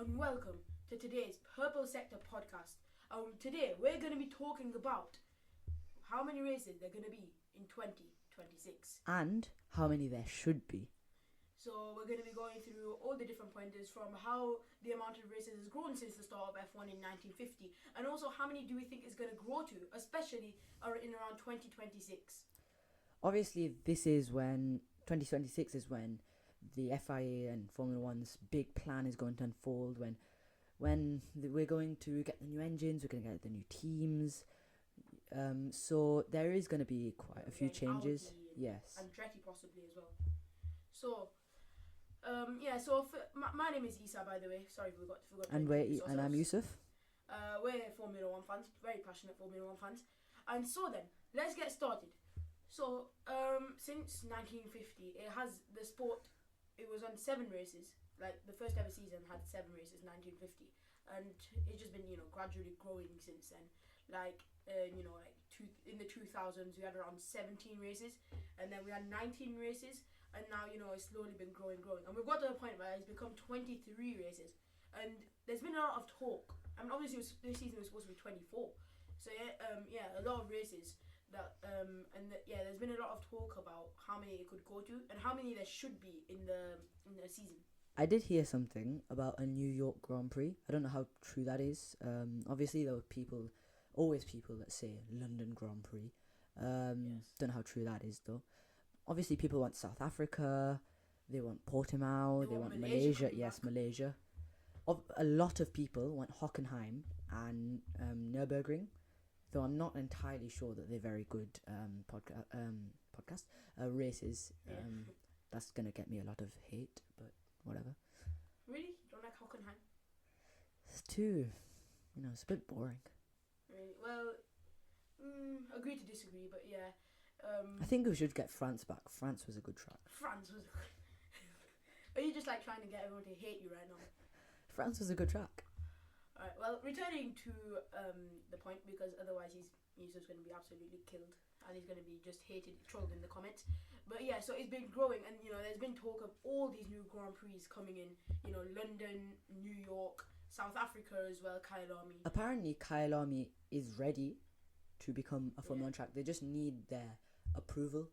and welcome to today's Purple Sector podcast. Today we're going to be talking about how many races there are going to be in 2026. And how many there should be. So we're going to be going through all the different pointers from how the amount of races has grown since the start of F1 in 1950, and also how many do we think is going to grow to, especially in around 2026. Obviously, this is when 2026 is when the FIA and Formula One's big plan is going to unfold. When we're going to get the new engines, we're going to get the new teams. So there is going to be quite a few changes. Yes. And Andretti possibly as well. So. So my name is Isa, by the way. Sorry, forgot. And I'm Yusuf. We're Formula One fans, very passionate Formula One fans. And so then, let's get started. So, since 1950, the sport, it was on 7 races. Like, the first ever season had 7 races, 1950. And it's just been, gradually growing since then. Like, in the 2000s, we had around 17 races. And then we had 19 races. And now, it's slowly been growing. And we've got to a point where it's become 23 races. And there's been a lot of talk. I mean, obviously, this season was supposed to be 24. So, a lot of races. There's been a lot of talk about how many it could go to and how many there should be in the season. I did hear something about a New York Grand Prix. I don't know how true that is. Obviously, there were always people that say London Grand Prix. Yes. Don't know how true that is, though. Obviously, people want South Africa, they want Portimao, they want Malaysia. Yes, Malaysia. A lot of people want Hockenheim and Nürburgring, though I'm not entirely sure that they're very good races. Yeah. That's going to get me a lot of hate, but whatever. Really? You don't like Hockenheim? It's too, it's a bit boring. Really? Well, agree to disagree, but yeah. I think we should get France back. France was a good track. France was. Are you just like trying to get everyone to hate you right now? France was a good track. Alright, well, returning to the point, because otherwise he's just going to be absolutely killed and he's going to be just trolled in the comments. But yeah, so it's been growing, and there's been talk of all these new Grand Prix coming in. London, New York, South Africa as well. Kyalami. Apparently, Kyalami is ready to become a Formula 1 track. They just need their approval.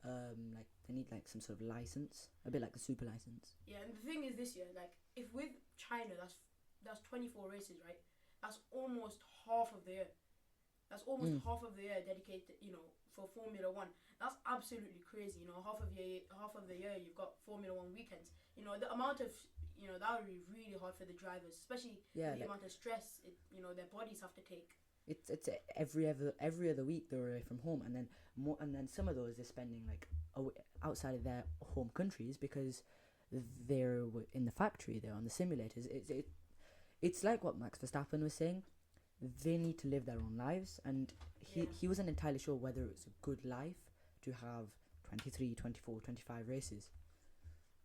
They need some sort of license, a bit like the super license. Yeah, and the thing is this year, if with China that's 24 races, right? That's almost half of the year. That's almost half of the year dedicated, for Formula One. That's absolutely crazy. Half of the year you've got Formula One weekends. The amount of that would be really hard for the drivers, especially the amount of stress their bodies have to take. It's every other week they're away from home, and then some of those they're spending outside of their home countries because they're in the factory, they're on the simulators. It's like what Max Verstappen was saying. They need to live their own lives, and he wasn't entirely sure whether it's a good life to have 23, 24, 25 races.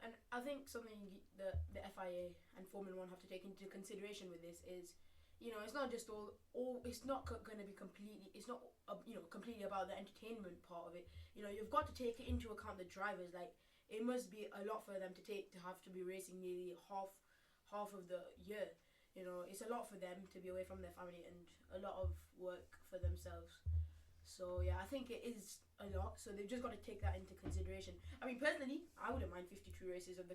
And I think something that the FIA and Formula One have to take into consideration with this is, it's not just it's not going to be completely, it's not, completely about the entertainment part of it. You've got to take into account the drivers. It must be a lot for them to have to be racing nearly half of the year. It's a lot for them to be away from their family and a lot of work for themselves. So yeah, I think it is a lot. So they've just got to take that into consideration. I mean, personally, I wouldn't mind 52 races on the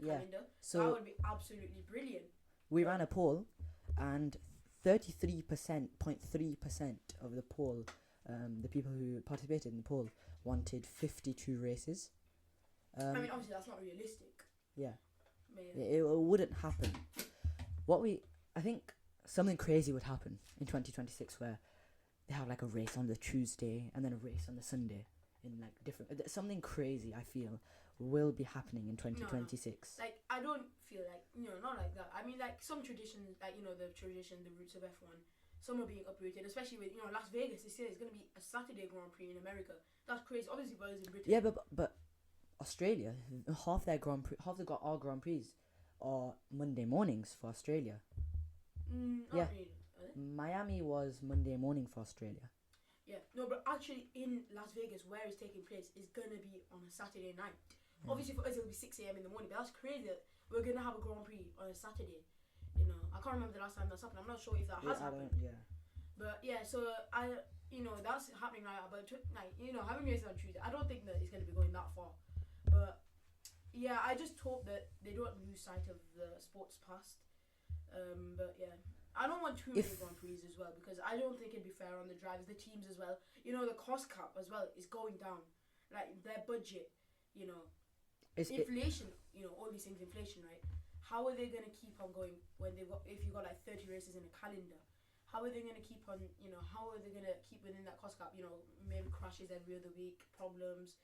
calendar. So that would be absolutely brilliant. We ran a poll, and 33.3% of the poll, the people who participated in the poll, wanted 52 races. I mean, obviously that's not realistic. Yeah. It wouldn't happen. I think something crazy would happen in 2026 where they have a race on the Tuesday and then a race on the Sunday in different. Something crazy I feel will be happening in 2026. No. I don't feel not like that. I mean, some traditions, the roots of F1, some are being uprooted, especially with Las Vegas this year is going to be a Saturday Grand Prix in America. That's crazy. Obviously, but in Britain. Yeah, but Australia, half our Grand Prix are Monday mornings for Australia. Not really. Miami was Monday morning for Australia. Yeah, no, but actually in Las Vegas, where it's taking place, is going to be on a Saturday night. Obviously for us it'll be 6 a.m. in the morning, but that's crazy that we're going to have a Grand Prix on a Saturday. I can't remember the last time that's happened. I'm not sure if that has happened. But yeah, so that's happening right now. But having races on Tuesday, I don't think that it's going to be going that far. But yeah, I just hope that they don't lose sight of the sport's past. But yeah, I don't want too many Grand Prix as well, because I don't think it'd be fair on the drivers, the teams as well. The cost cap as well is going down. Like their budget, inflation, all these things, inflation, right? How are they going to keep on going if you got like 30 races in a calendar? How are they going to keep on, how are they going to keep within that cost cap? Maybe crashes every other week, problems,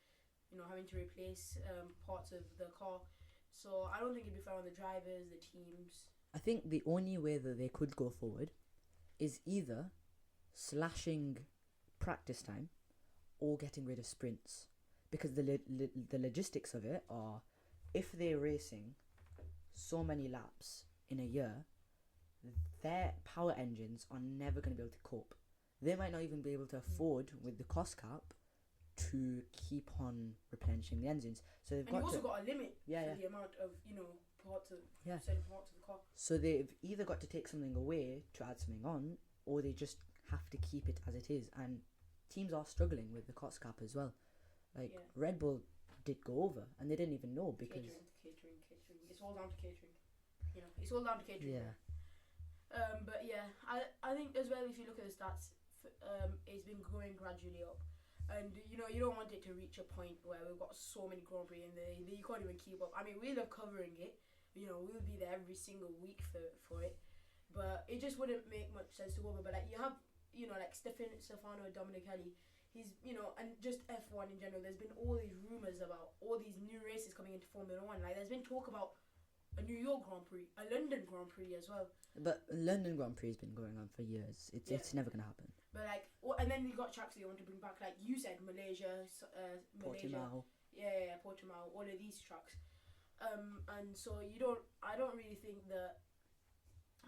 having to replace parts of the car. So I don't think it'd be fair on the drivers, the teams. I think the only way that they could go forward is either slashing practice time or getting rid of sprints. Because the logistics of it are, if they're racing so many laps in a year, their power engines are never going to be able to cope. They might not even be able to afford, with the cost cap, to keep on replenishing the engines. So they've also got a limit for the amount of parts of certain parts of the car. So they've either got to take something away to add something on, or they just have to keep it as it is. And teams are struggling with the cost cap as well. Red Bull did go over, and they didn't even know because catering. It's all down to catering. It's all down to catering. Yeah. But yeah, I think as well, if you look at the stats, it's been going gradually up, and you don't want it to reach a point where we've got so many Grand Prix and you can't even keep up. I mean, we love covering it. We'll be there every single week for it, but it just wouldn't make much sense to go over. But you have like Stefano Domenicali. He's, and just F1 in general, there's been all these rumours about all these new races coming into Formula 1. Like, there's been talk about a New York Grand Prix, a London Grand Prix as well. But London Grand Prix has been going on for years. It's never going to happen. But, and then you got tracks that you want to bring back, like you said, Malaysia. Portimao. Yeah, Portimao, all of these tracks. And so I don't really think that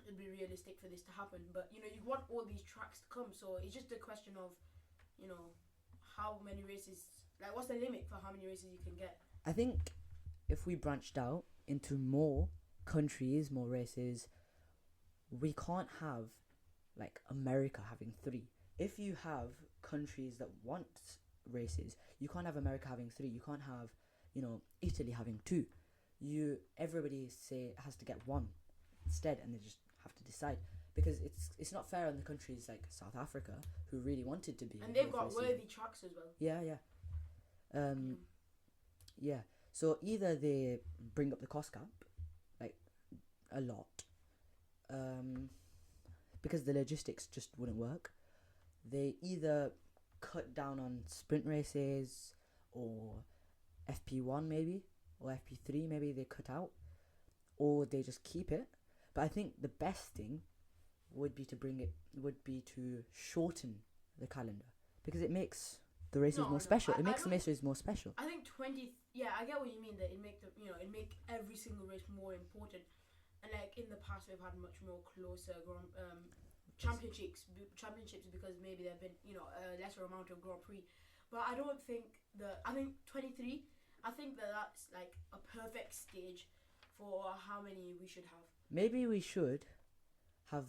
it'd be realistic for this to happen. But, you want all these tracks to come, so it's just a question of, how many races, what's the limit for how many races you can get? I think if we branched out into more countries, more races, we can't have America having 3. If you have countries that want races, you can't have America having 3. You can't have, Italy having 2. Everybody has to get 1 instead, and they just have to decide. Because it's not fair on the countries like South Africa, who really wanted to be. And they've got worthy tracks as well. Yeah. Yeah. So either they bring up the cost cap, a lot, because the logistics just wouldn't work. They either cut down on sprint races, or FP1 maybe, or FP3 maybe they cut out, or they just keep it. But I think the best thing would be to shorten the calendar, because it makes the races more special. It makes the races more special. I think 20. Yeah, I get what you mean, that it make every single race more important. And in the past, we've had much more closer championships because maybe there've been a lesser amount of Grand Prix. But I don't think I think 23. I think that's a perfect stage for how many we should have. Maybe we should have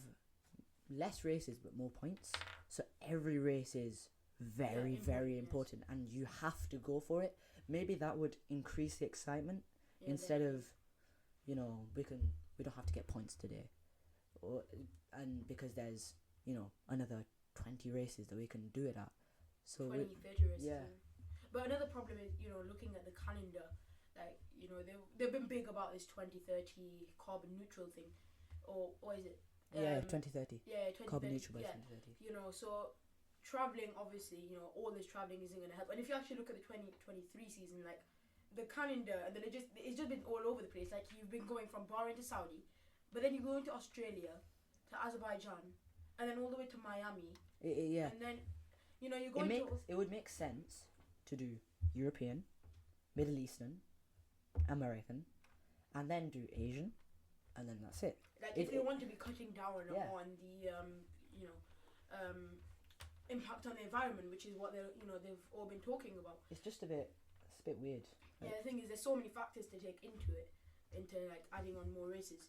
less races but more points, so every race is very important, yes. And you have to go for it. Maybe that would increase the excitement, instead of we don't have to get points today, and because there's another 20 races that we can do it at, so 30 races. Yeah. But another problem is looking at the calendar, they've been big about this 2030 carbon neutral thing, or is it 2030. Yeah, 2030. Carbon neutral by 2030. So traveling, obviously, all this traveling isn't going to help. And if you actually look at the 2023 season, the calendar and it's just been all over the place. You've been going from Bahrain to Saudi, but then you go into Australia, to Azerbaijan, and then all the way to Miami. Yeah. And then, you're going it would make sense to do European, Middle Eastern, American, and then do Asian, and then that's it. If they want to be cutting down on the impact on the environment, which is what they've all been talking about. It's a bit weird. The thing is, there's so many factors to take into adding on more races.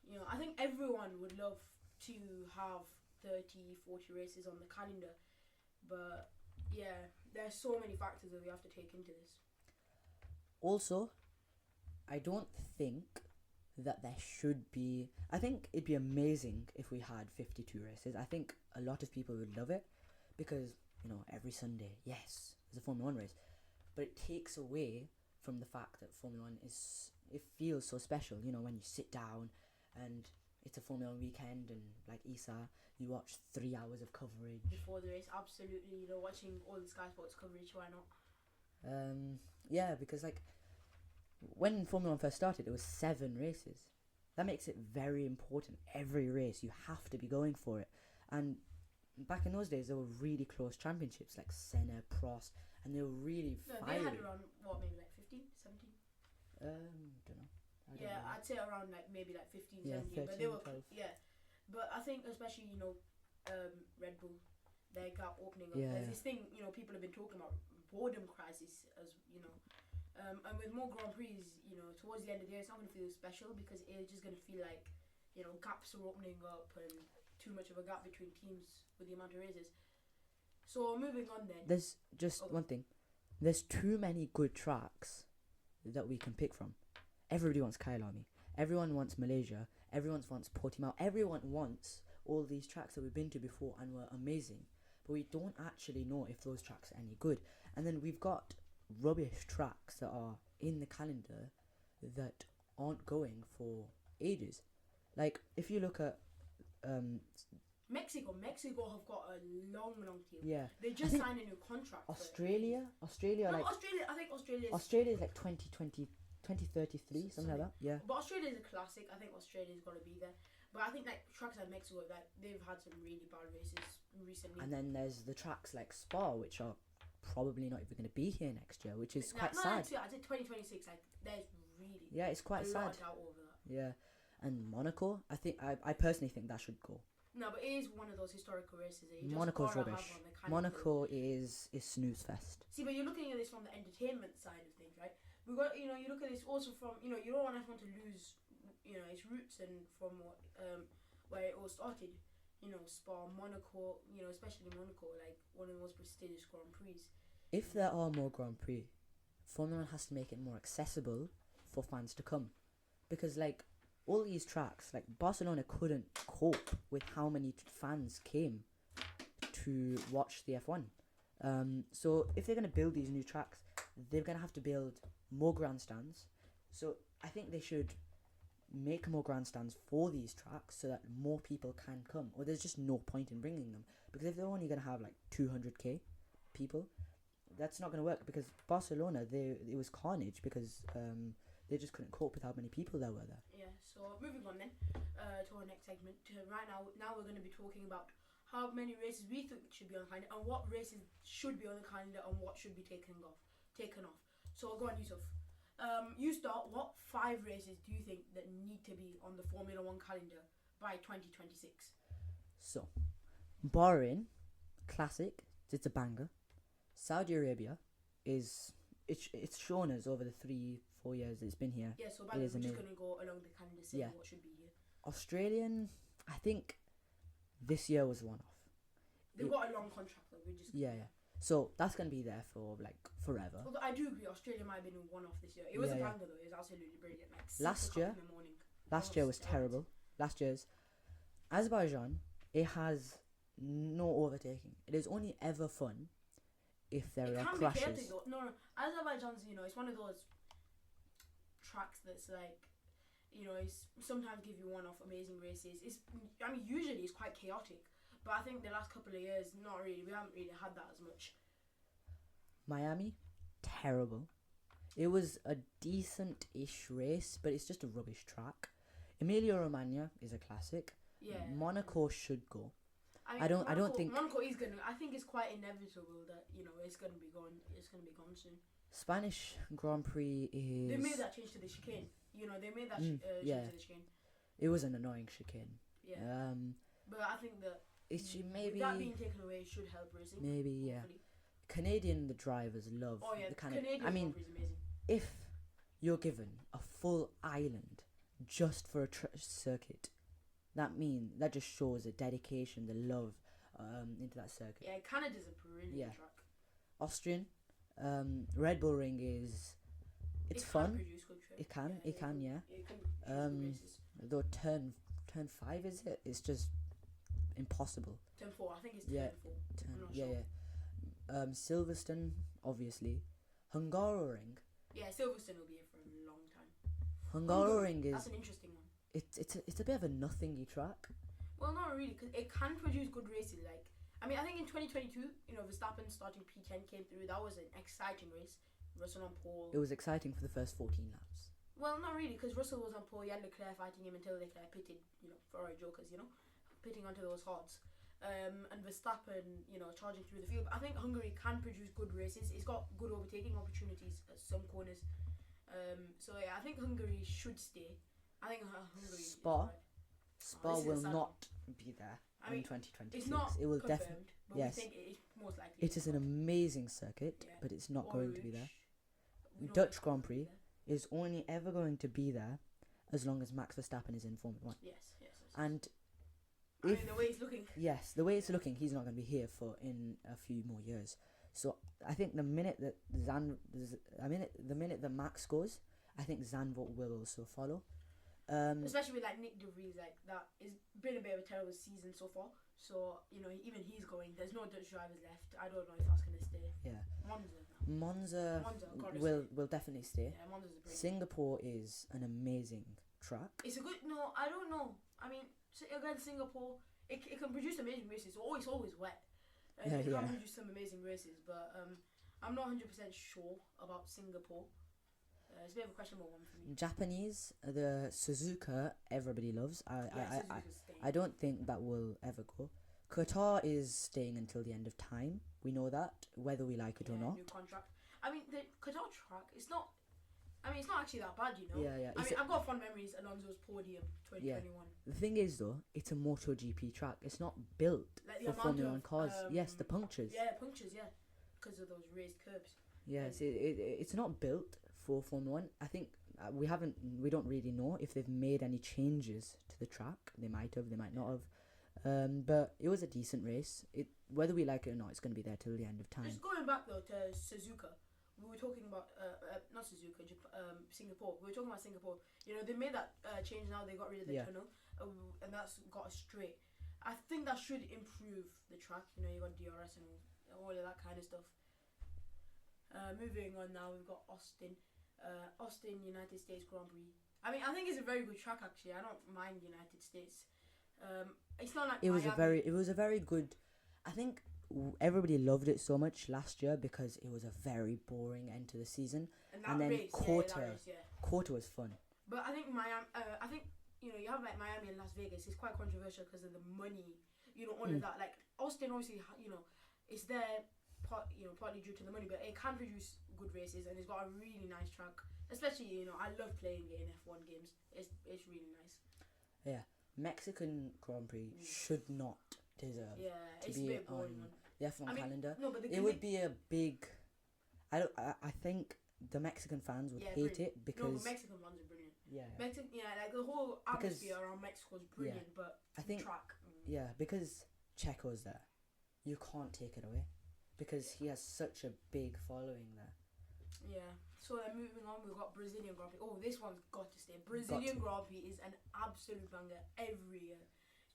You know, I think everyone would love to have 30, 40 races on the calendar, but yeah, there's so many factors that we have to take into this. Also, I don't think that there should be. I think it'd be amazing if we had 52 races. I think a lot of people would love it because, you know, every Sunday, yes, there's a Formula 1 race, but it takes away from the fact that Formula 1 is. It feels so special, you know, when you sit down and it's a Formula 1 weekend and, like Isa, you watch 3 hours of coverage. Before the race, absolutely, you know, watching all the Sky Sports coverage, why not? Yeah, because, like, when Formula 1 first started, it was 7 races. That makes it very important. Every race, you have to be going for it. And back in those days, there were really close championships, like Senna, Prost, and they were really No, fiery. they had around, what, maybe like 15, 17? Don't know. I don't Yeah, know. I'd say around like maybe like 15, Yeah, 17. But they 13, were, 12. yeah. But I think especially, you know, Red Bull, their gap opening up. Yeah. There's this thing, you know, people have been talking about, boredom crisis, as you know. And with more Grand Prix, you know, towards the end of the year, it's not going to feel special because it's just going to feel like, you know, gaps are opening up and too much of a gap between teams with the amount of races. So moving on then. There's just one thing. There's too many good tracks that we can pick from. Everybody wants Kyalami. Everyone wants Malaysia. Everyone wants Portimao. Everyone wants all these tracks that we've been to before and were amazing. But we don't actually know if those tracks are any good. And then we've got rubbish tracks that are in the calendar that aren't going for ages. Like, if you look at Mexico have got a long queue. yeah, They just signed a new contract. Australia, No, like Australia. I think Australia's like 2020, 2033, something like that. Yeah. But Australia's a classic. I think Australia's got to be there. But I think like tracks like Mexico, like they've had some really bad races recently. And then there's the tracks like Spa, which are probably not even going to be here next year, which is quite sad. I think 2026. Like there's really Yeah, it's quite a sad. lot of doubt over that. Yeah, and Monaco, I personally think that should go. No, but it is one of those historical races that you just Monaco's gotta rubbish. have on the calendar. Monaco is snooze fest. See, but you're looking at this from the entertainment side of things, right? We got, you know, you look at this also from, you know, you don't want everyone to lose, you know, its roots and from what, where it all started. You know, Spa, Monaco, you know, especially Monaco, like one of the most prestigious Grand Prix. If there are more Grand Prix, Formula 1 has to make it more accessible for fans to come, because like all these tracks, like Barcelona couldn't cope with how many fans came to watch the F1. So if they're going to build these new tracks, they're going to have to build more grandstands. So I think they should make more grandstands for these tracks so that more people can come, or there's just no point in bringing them, because if they're only going to have like 200k people, that's not going to work, because Barcelona, it was carnage because they just couldn't cope with how many people there were there. Yeah, so moving on then to our next segment. Right now we're going to be talking about how many races we think should be on the calendar and what races should be on the calendar and what should be taken off. So go on, Yusuf. You start. What 5 races do you think that need to be on the Formula 1 calendar by 2026? So, Bahrain, classic, it's a banger. Saudi Arabia it's shown us over the 3-4 years it's been here. Yeah, so we're just going to go along the calendar saying what should be here. Australian, I think this year was one off. They've got a long contract though. Yeah. So that's going to be there for like forever. Although I do agree, Australia might have been one off this year. It was a banger though. It was absolutely brilliant. Like last year, in the morning. Last year was terrible. Last year's Azerbaijan, it has no overtaking. It is only ever fun if there are crashes. It can be chaotic though. No, Azerbaijan's, you know, it's one of those tracks that's like, you know, it's sometimes give you one-off amazing races. Usually it's quite chaotic, but I think the last couple of years, not really. We haven't really had that as much. Miami, terrible. It was a decent-ish race, but it's just a rubbish track. Emilia-Romagna is a classic. Yeah. Monaco should go. I don't think Monaco is gonna. I think it's quite inevitable that, you know, it's gonna be gone. It's gonna be gone soon. Spanish Grand Prix is. They made that change to the chicane. You know, they made that change to the chicane. It was an annoying chicane. Yeah. But I think that maybe that being taken away should help racing. Maybe hopefully. Canadian the drivers love. Oh yeah, the Canadian Grand Prix is amazing. If you're given a full island just for a circuit. That just shows the dedication, the love into that circuit. Yeah, Canada's a brilliant Yeah. track. Austrian, Red Bull Ring it's It fun. Can produce good It can, yeah. It can produce good races. Though turn 5 is it? It's just impossible. Turn 4, I think it's Yeah. turn 4. I'm not Yeah, sure. yeah. Silverstone, obviously. Hungaroring. Yeah, Silverstone will be here for a long time. Hungaroring That's is an interesting one. it's a bit of a nothingy track. Well, not really, because it can produce good races. Like, I mean, I think in 2022, Verstappen starting P10 came through. That was an exciting race. Russell on pole. It was exciting for the first 14 laps. Well, not really, because Russell was on pole. You had Leclerc fighting him until Leclerc pitted. Ferrari jokers. Pitting onto those hards. And Verstappen, charging through the field. But I think Hungary can produce good races. It's got good overtaking opportunities at some corners. So yeah, I think Hungary should stay. I think Hungary. Spa. Spa this is will a sad not be there I in mean, 2026. It's not It will confirmed, definitely. but yes. we think it is most likely. It is an amazing circuit, Yeah. but it's not going to be there. We don't Dutch think Grand it'll be Prix. there. It's only ever going to be there as long as Max Verstappen is in Formula 1. Yes. And I if mean, the way it's looking. yes, the way it's looking, he's not going to be here for in a few more years. So I think the minute that the minute that Max goes, I think Zandvoort will also follow. Especially with Nick De Vries, that has been a bit of a terrible season so far. So even he's going. There's no Dutch drivers left. I don't know if that's gonna stay. Yeah. Monza gotta will definitely stay. Yeah, Monza's a brilliant. Singapore is an amazing track. It's a good. No, I don't know. I mean, again, Singapore, it can produce amazing races. It's always wet. It can produce some amazing races, but I'm not 100% sure about Singapore. It's a bit of a questionable one for me. Japanese, the Suzuka, everybody loves. Suzuka's staying. I don't think that will ever go. Qatar is staying until the end of time. We know that, whether we like it or not. New contract. I mean, the Qatar track, it's not actually that bad, Yeah. I mean, I've got fond memories. Alonso's podium 2021. The thing is, though, it's a MotoGP track. It's not built Like the for amount Formula of, 1 cars. Yes, the punctures. Yeah, punctures, yeah. Because of those raised curbs. Yes, it's not built for Formula 1. I think we don't really know if they've made any changes to the track. They might have, they might not have. But it was a decent race. Whether we like it or not, it's going to be there till the end of time. Just going back though to Suzuka, we were talking about not Suzuka, Singapore. We were talking about Singapore. They made that change now. They got rid of the tunnel, and that's got us straight. I think that should improve the track. You got DRS and all of that kind of stuff. Moving on now, we've got Austin. Austin United States Grand Prix. I mean, I think it's a very good track actually. I don't mind United States. It's not like it was Miami. a very good. I think everybody loved it so much last year because it was a very boring end to the season, and then quarter was fun. But I think Miami. I think you have Miami and Las Vegas. It's quite controversial because of the money. All of that. Like Austin, obviously, it's there. Partly due to the money, but it can produce good races, and it's got a really nice track. Especially, I love playing it in F1 games. It's really nice. Yeah, Mexican Grand Prix should not deserve to be on the F1 calendar. No, but it would be a big. I think the Mexican fans would hate it because. No, but Mexican ones are brilliant. Yeah. Like the whole atmosphere around Mexico is brilliant, but I think track. Yeah, because Checo's there, you can't take it away. Because he has such a big following there. Yeah. So then moving on, we've got Brazilian Grand Prix. Oh, this one's got to stay. Brazilian Grand Prix is an absolute banger every year.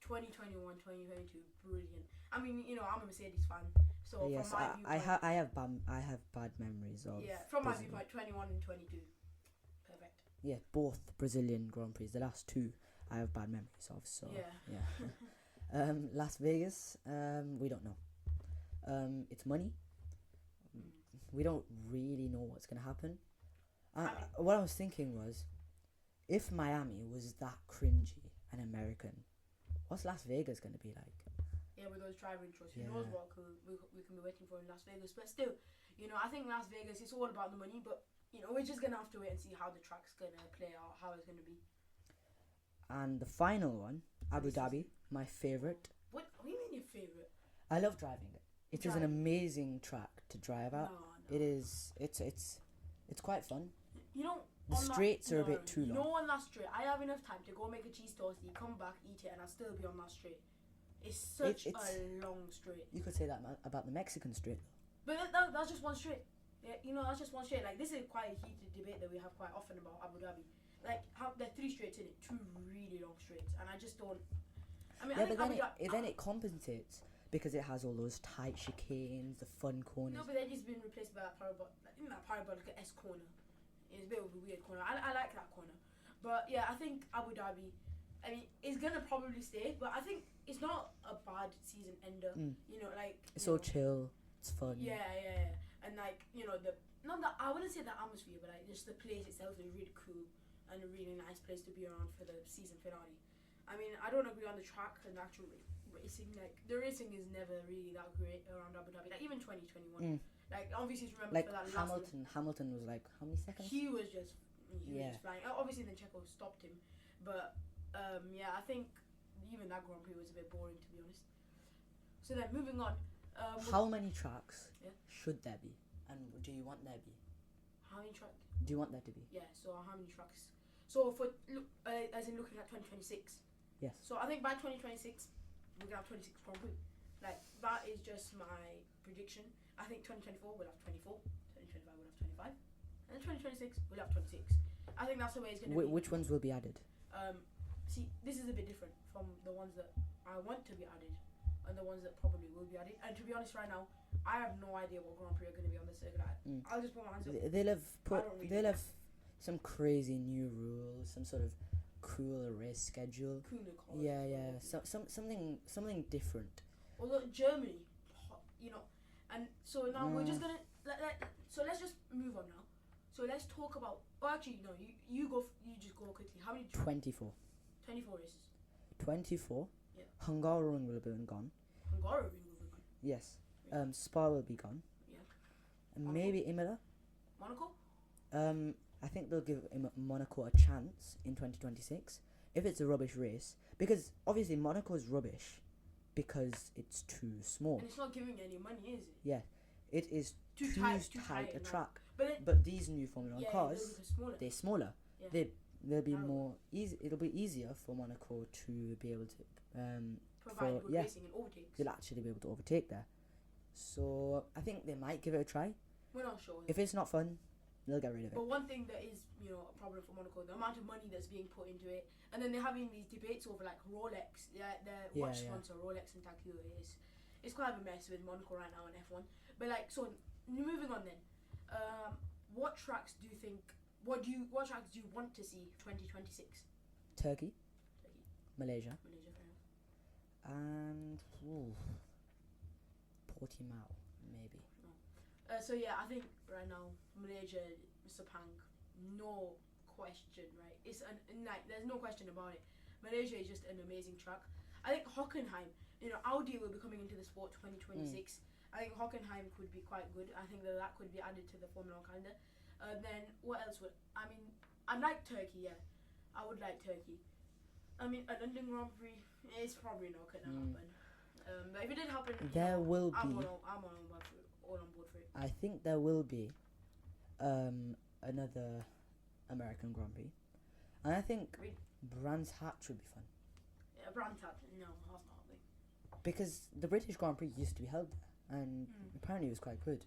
2021, 2022, brilliant. I mean, I'm a Mercedes fan, so yes, from my viewpoint, I have bad memories of. Yeah, from my viewpoint, 21 and 22, perfect. Yeah, both Brazilian Grand Prix. The last two, I have bad memories of. So yeah. Las Vegas, we don't know. It's money. We don't really know what's gonna happen. What I was thinking was, if Miami was that cringy and American, what's Las Vegas gonna be like? Yeah, with those driver intros, who knows what we can be waiting for in Las Vegas. But still, I think Las Vegas, it's all about the money. But we're just gonna have to wait and see how the track's gonna play out, how it's gonna be. And the final one, Abu Dhabi, my favorite. What do you mean your favorite? I love driving it. It is an amazing track to drive at. No. It is. It's quite fun. The straights are a bit too long. No, on that straight, I have enough time to go make a cheese toastie, come back, eat it, and I'll still be on that straight. It's such a long straight. You could say that about the Mexican straight. But that's just one straight. Yeah, that's just one straight. Like, this is quite a heated debate that we have quite often about Abu Dhabi. Like, how there are 3 straights in it, 2 really long straights, and I just don't. I mean, yeah, but then it compensates because it has all those tight chicanes, the fun corners. No, but they're just been replaced by that parabolic S corner. It's a bit of a weird corner. I like that corner, but yeah, I think Abu Dhabi. I mean, it's gonna probably stay, but I think it's not a bad season ender. It's all chill. It's fun. Yeah, and like I wouldn't say the atmosphere, but like just the place itself is really cool and a really nice place to be around for the season finale. I mean, I don't agree on the track and actual racing. Like, the racing is never really that great around Abu Dhabi. Like, even 2021. Like, obviously, remember like for that Hamilton was like, how many seconds? He was just flying. Obviously, then Checo stopped him. But, yeah, I think even that Grand Prix was a bit boring, to be honest. So then, moving on. How many tracks should there be? And do you want there be? How many tracks? Do you want there to be? Yeah, so how many tracks? So, as in looking at 2026. Yes. So I think by 2026 we're gonna have 26 Grand Prix. Like, that is just my prediction. I think 2024 we'll have 24, 2025 we'll have 25, and then 2026 we'll have 26. I think that's the way it's gonna be. Which ones will be added? See, this is a bit different from the ones that I want to be added, and the ones that probably will be added. And to be honest, right now I have no idea what Grand Prix are gonna be on the circuit. I'll just put my hands up. They'll have some crazy new rules, some sort of cooler race schedule. Something different. Although Germany, and so now we're just gonna so let's just move on now. So let's talk about. Oh, actually, no. You just go quickly. How many? 24. 24 races. 24. Yeah. Hungaroring will be gone. Hungaroring will be gone. Yes. Spa will be gone. Yeah. And Monaco? maybe Imola. Monaco. I think they'll give Monaco a chance in 2026 if it's a rubbish race, because obviously Monaco is rubbish because it's too small. And it's not giving any money, is it? Yeah, it is too tight a track. But these new Formula 1 cars, they're smaller. Yeah. They'll be more easy. It'll be easier for Monaco to be able to provide good racing and overtakes. They'll actually be able to overtake there. So I think they might give it a try. We're not sure. If it's not fun, they'll get rid of it. But one thing that is, a problem for Monaco, the amount of money that's being put into it, and then they're having these debates over like Rolex, their watch sponsor, Rolex and Tag Heuer. It's quite a mess with Monaco right now in F1. But like, so moving on then, what tracks do you think? What tracks do you want to see 2026? Turkey. Malaysia. Fair enough. And Portimao, maybe. So yeah, I think right now Malaysia, Sepang, no question, right? It's there's no question about it. Malaysia is just an amazing track. I think Hockenheim, Audi will be coming into the sport 2026. I think Hockenheim could be quite good. I think that could be added to the Formula 1 calendar. Then what else I like Turkey, yeah. I would like Turkey. I mean, a London Grand Prix is probably not gonna happen. But if it did happen, there will be. I'm all on board for it. I think there will be another American Grand Prix, and I think Brands Hatch would be fun. Yeah, Brands Hatch, no, that's not happening. Because the British Grand Prix used to be held there, and apparently it was quite good.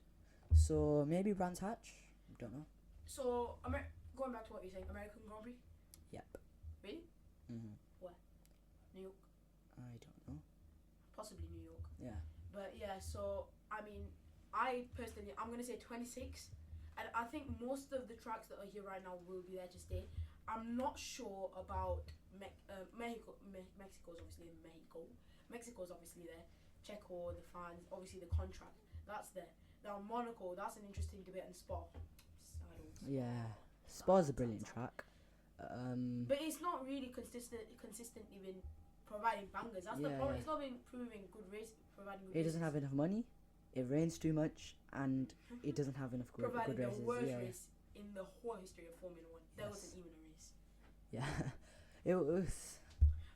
So maybe Brands Hatch. Don't know. So going back to what you're saying, American Grand Prix. Yep. Really? Mhm. Where? New York. I don't know. Possibly New York. Yeah. But yeah, so I mean, I personally, I'm gonna say 26, and I think most of the tracks that are here right now will be there to stay. I'm not sure about Mexico. Mexico's obviously in Mexico. Mexico's obviously there. Checo, the fans, obviously the contract, that's there. Now Monaco, that's an interesting debate, and Spa. Yeah, Spa's a brilliant track. But it's not really consistently been providing bangers. That's the problem. It's not been providing good races. It doesn't have enough money. It rains too much, and it doesn't have enough good races. Providing the worst race in the whole history of Formula 1. There wasn't even a race. Yeah, it was.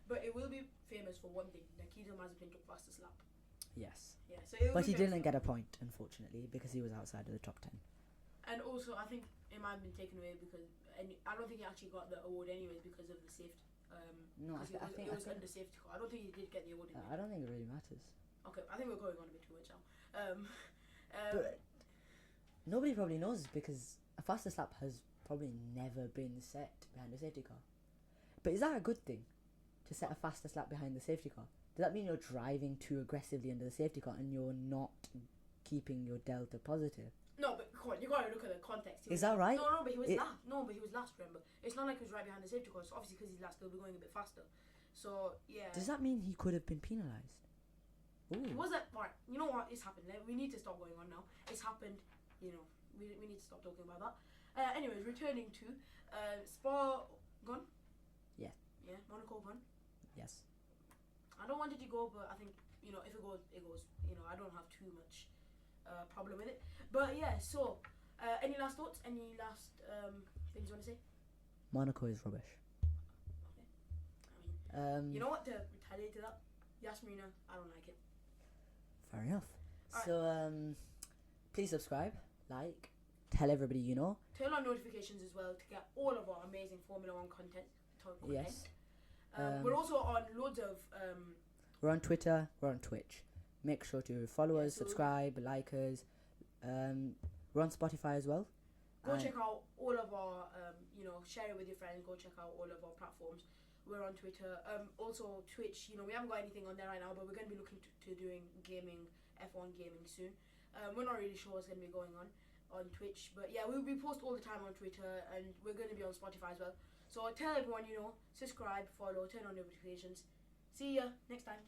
But it will be famous for one thing. Nikita Mazepin took fastest lap. Yes. Yeah. So but he didn't get a point, unfortunately, because he was outside of the top 10. And also, I think it might have been taken away because, and I don't think he actually got the award anyways because of the safety. No, I think it was under safety car. I don't think he did get the award. I don't think it really matters. Okay, I think we're going on a bit too much now. But nobody probably knows because a fastest lap has probably never been set behind a safety car. But is that a good thing, to set a fastest lap behind the safety car? Does that mean you're driving too aggressively under the safety car and you're not keeping your delta positive? No, but come on, you gotta look at the context. Is that right? No, but he was last. No, but he was last. Remember, it's not like he was right behind the safety car. So obviously, because he's last, they'll be going a bit faster. So yeah. Does that mean he could have been penalised? It was that right? You know what? It's happened. We need to stop going on now. It's happened. You know, we need to stop talking about that. Anyways, returning to Spa gone. Yeah. Yeah, Monaco gone. Yes. I don't want it to go, but I think, you know, if it goes, it goes. You know, I don't have too much problem with it. But yeah, so any last thoughts? Any last things you want to say? Monaco is rubbish. Okay. I mean, you know what? To retaliate to that, Yas Marina, I don't like it. Fair enough. Alright. So please subscribe, like, tell everybody you know. Turn on notifications as well to get all of our amazing Formula One content. Yes. We're also on loads of. We're on Twitter. We're on Twitch. Make sure to follow us, so subscribe, like us. We're on Spotify as well. Go check out all of our. Share it with your friends. Go check out all of our platforms. We're on Twitter. Also Twitch. You know, we haven't got anything on there right now, but we're going to be looking to doing gaming, F1 gaming soon. We're not really sure what's going to be going on Twitch, but yeah, we post all the time on Twitter, and we're going to be on Spotify as well. So tell everyone you know, subscribe, follow, turn on notifications. See ya next time.